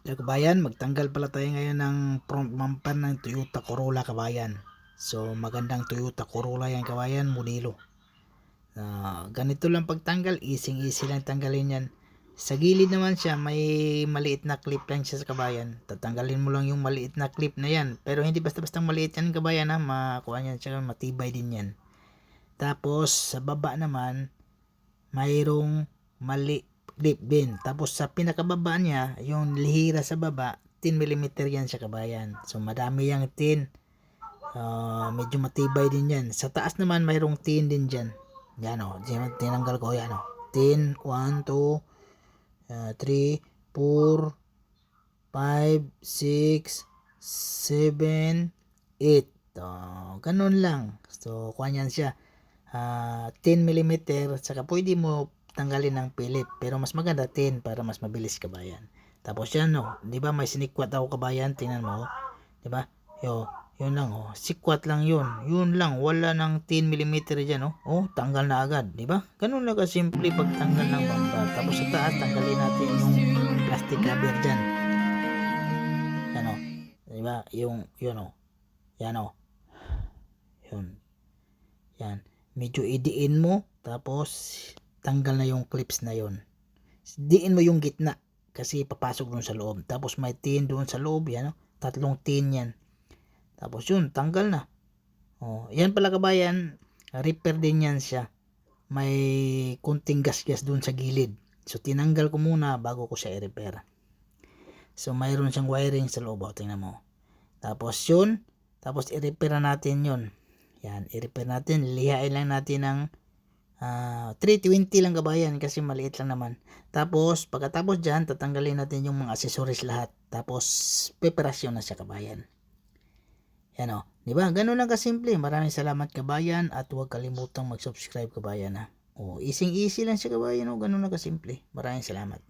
Kabayan, magtanggal pala tayo ngayon ng front bumper ng Toyota Corolla kabayan. So magandang Toyota Corolla yan kabayan, modelo. Ganito lang pagtanggal, easy lang tanggalin yan. Sa gilid naman siya, may maliit na clip lang siya sa kabayan. Tatanggalin mo lang yung maliit na clip na yan. Pero hindi basta-basta maliit yan kabayan ha, makuha yan siya, matibay din yan. Tapos sa baba naman, mayroong mali clip din. Tapos sa pinakababa niya, yung lihira sa baba, 10mm yan siya kabayan. So madami yung tin. Medyo matibay din yan. Sa taas naman mayroong tin din dyan. Yan o. Tinanggal ko yan o. Tin. 1, 2, 3, 4, 5, 6, 7, 8. Ganun lang. So kuha yan siya. 10mm, saka pwede mo tanggalin ng pilit, pero mas maganda 10 para mas mabilis kabayan. Tapos yan no, di ba may sinikwat ako kabayan, tingnan mo, di ba? Yun lang oh, sikwat lang yun lang, wala ng 10mm dyan tanggal na agad, di ba? Ganun lang kasimple pagtanggal ng bumper. Tapos sa taas, tanggalin natin yung plastic cover dyan. Yan o, di ba? Yun o, yan o, yun. Yan. Medyo idiin mo. Tapos tanggal na yung clips na yon. Diin mo yung gitna. Kasi papasok dun sa loob. Tapos may tin doon sa loob. Yan. Tatlong tin yan. Tapos yun. Tanggal na. Yan pala kabayan. Repair din yan siya. May kunting gas-gas doon sa gilid. So tinanggal ko muna bago ko siya i-repair. So mayroon siyang wiring sa loob. Tingnan mo. Tapos yun. Tapos i-repair natin yun. Yan, i-repair natin. Lihain lang natin ng 320 lang kabayan kasi maliit lang naman. Tapos, pagkatapos dyan, tatanggalin natin yung mga accessories lahat. Tapos, preparasyon na siya kabayan. Yan o. Diba? Ganun lang kasimple. Maraming salamat kabayan at huwag kalimutang mag-subscribe kabayan ha. Easy lang siya kabayan o. Ganun lang kasimple. Maraming salamat.